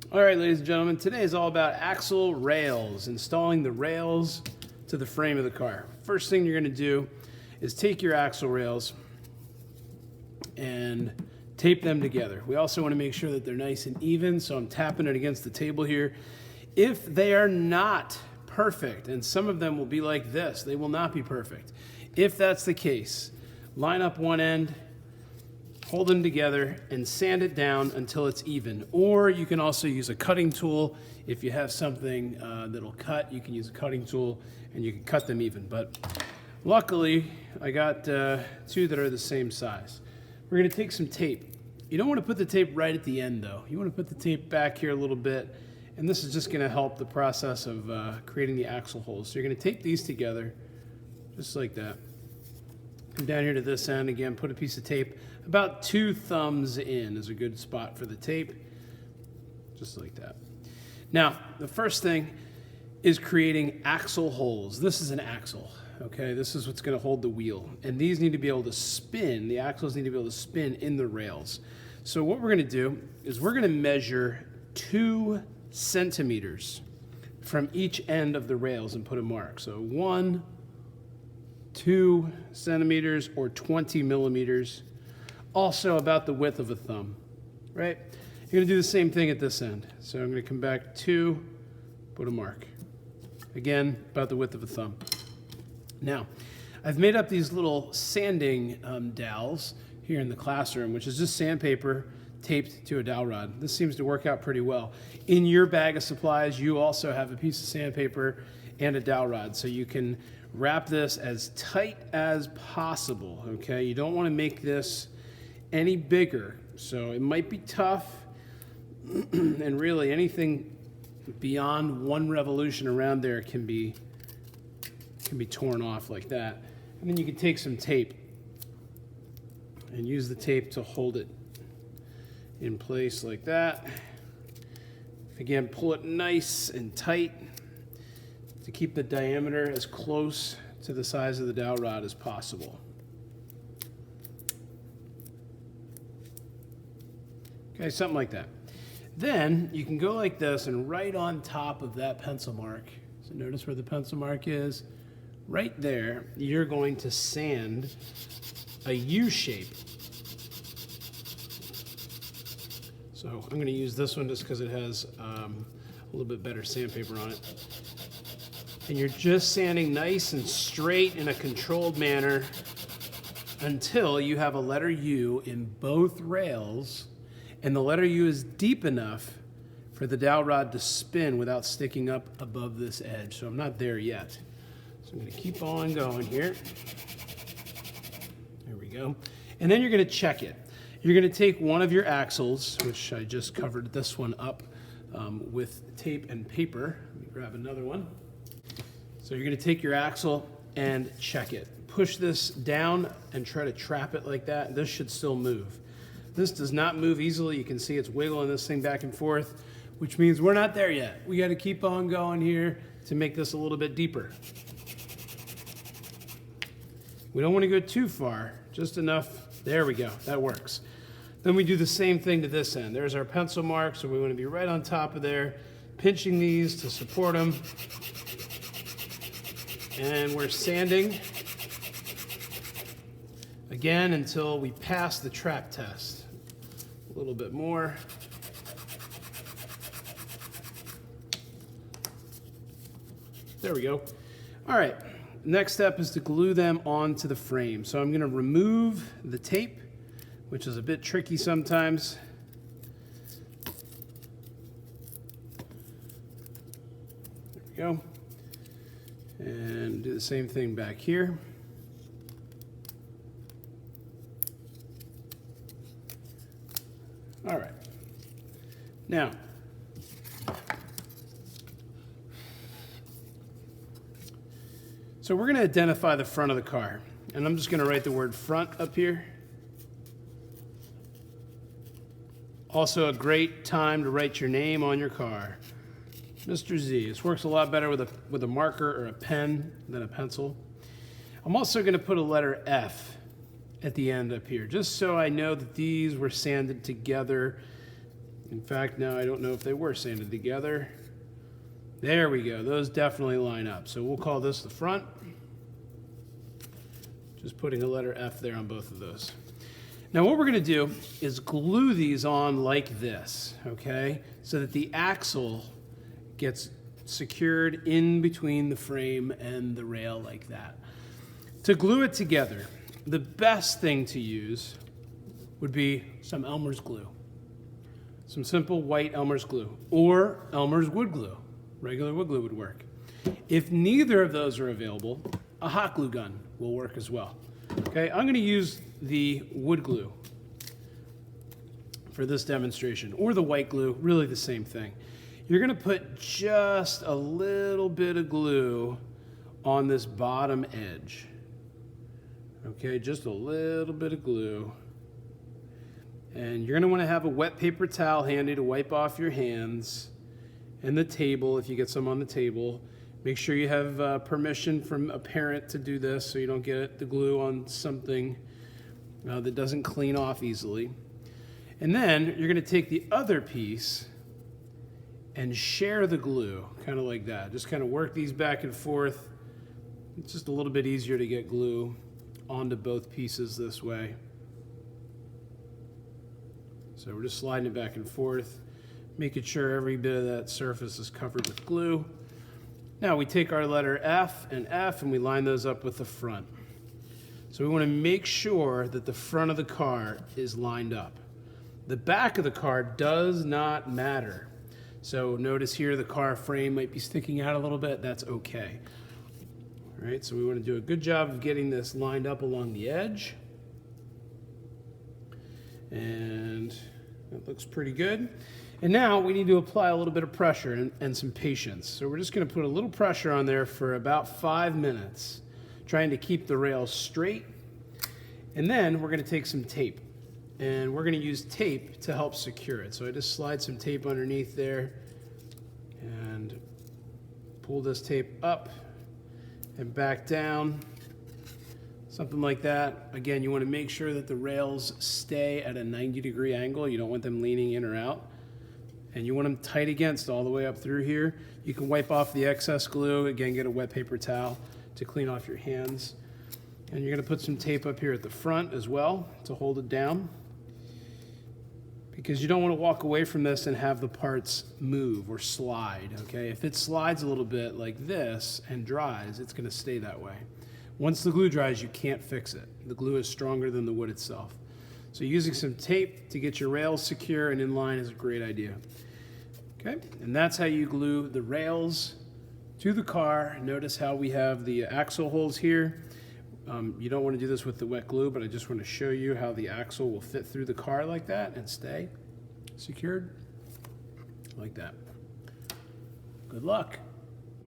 All right, ladies and gentlemen, today is all about axle rails, installing the rails to the frame of the car. First thing you're going to do is take your axle rails and tape them together. We also want to make sure that they're nice and even, so I'm tapping it against the table here. If they are not perfect, and some of them will be like this, they will not be perfect. If that's the case, line up one end, hold them together, and sand it down until it's even. Or you can also use a cutting tool. If you have something that'll cut, you can use a cutting tool and you can cut them even. But luckily, I got two that are the same size. We're gonna take some tape. You don't wanna put the tape right at the end though. You wanna put the tape back here a little bit, and this is just gonna help the process of creating the axle holes. So you're gonna tape these together, just like that. Come down here to this end again, put a piece of tape. About 2 thumbs in is a good spot for the tape, just like that. Now, the first thing is creating axle holes. This is an axle, okay? This is what's gonna hold the wheel. And these need to be able to spin, the axles need to be able to spin in the rails. So what we're gonna do is we're gonna measure 2 centimeters from each end of the rails and put a mark. So 1, 2 centimeters or 20 millimeters. Also about the width of a thumb, right? You're gonna do the same thing at this end. So I'm gonna come back 2, put a mark. Again, about the width of a thumb. Now, I've made up these little sanding dowels here in the classroom, which is just sandpaper taped to a dowel rod. This seems to work out pretty well. In your bag of supplies, you also have a piece of sandpaper and a dowel rod, so you can wrap this as tight as possible, okay? You don't wanna make this any bigger, so it might be tough, and really anything beyond 1 revolution around there can be torn off like that. And then you can take some tape and use the tape to hold it in place like that. Again, pull it nice and tight to keep the diameter as close to the size of the dowel rod as possible. Okay, something like that. Then you can go like this, and right on top of that pencil mark, so notice where the pencil mark is, right there, you're going to sand a U shape. So I'm gonna use this one just because it has a little bit better sandpaper on it. And you're just sanding nice and straight in a controlled manner until you have a letter U in both rails, and the letter U is deep enough for the dowel rod to spin without sticking up above this edge. So I'm not there yet. So I'm gonna keep on going here. There we go. And then you're gonna check it. You're gonna take one of your axles, which I just covered this one up with tape and paper. Let me grab another one. So you're gonna take your axle and check it. Push this down and try to trap it like that. This should still move. This does not move easily. You can see it's wiggling this thing back and forth, which means we're not there yet. We got to keep on going here to make this a little bit deeper. We don't want to go too far, just enough. There we go, that works. Then we do the same thing to this end. There's our pencil mark, so we want to be right on top of there, pinching these to support them. And we're sanding again until we pass the trap test. A little bit more. There we go. All right, next step is to glue them onto the frame. So I'm gonna remove the tape, which is a bit tricky sometimes. There we go. And do the same thing back here. All right. Now, so we're going to identify the front of the car, and I'm just going to write the word front up here. Also a great time to write your name on your car. Mr. Z. This works a lot better with a marker or a pen than a pencil. I'm also going to put a letter F at the end up here, just so I know that these were sanded together In fact, now I don't know if they were sanded together. There we go. Those definitely line up. So we'll call this the front. Just putting a letter F there on both of those. Now what we're going to do is glue these on like this, okay? So that the axle gets secured in between the frame and the rail like that. To glue it together, the best thing to use would be some Elmer's glue. Some simple white Elmer's glue or Elmer's wood glue. Regular wood glue would work. If neither of those are available, a hot glue gun will work as well. Okay, I'm going to use the wood glue for this demonstration, or the white glue, really the same thing. You're going to put just a little bit of glue on this bottom edge. Okay, just a little bit of glue. And you're going to want to have a wet paper towel handy to wipe off your hands and the table if you get some on the table. Make sure you have permission from a parent to do this so you don't get the glue on something that doesn't clean off easily. And then you're going to take the other piece and share the glue, kind of like that. Just kind of work these back and forth. It's just a little bit easier to get glue onto both pieces this way. So we're just sliding it back and forth, making sure every bit of that surface is covered with glue. Now we take our letter F and we line those up with the front. So we want to make sure that the front of the car is lined up. The back of the car does not matter. So notice here the car frame might be sticking out a little bit. That's okay. All right, so we want to do a good job of getting this lined up along the edge. And that looks pretty good. And now we need to apply a little bit of pressure and some patience. So we're just going to put a little pressure on there for about 5 minutes, trying to keep the rails straight. And then we're going to take some tape. And we're going to use tape to help secure it. So I just slide some tape underneath there and pull this tape up and back down. Something like that. Again, you want to make sure that the rails stay at a 90-degree angle. You don't want them leaning in or out. And you want them tight against all the way up through here. You can wipe off the excess glue. Again, get a wet paper towel to clean off your hands. And you're going to put some tape up here at the front as well to hold it down, because you don't want to walk away from this and have the parts move or slide, okay? If it slides a little bit like this and dries, it's going to stay that way. Once the glue dries, you can't fix it. The glue is stronger than the wood itself. So using some tape to get your rails secure and in line is a great idea. Okay, and that's how you glue the rails to the car. Notice how we have the axle holes here. You don't want to do this with the wet glue, but I just want to show you how the axle will fit through the car like that and stay secured like that. Good luck.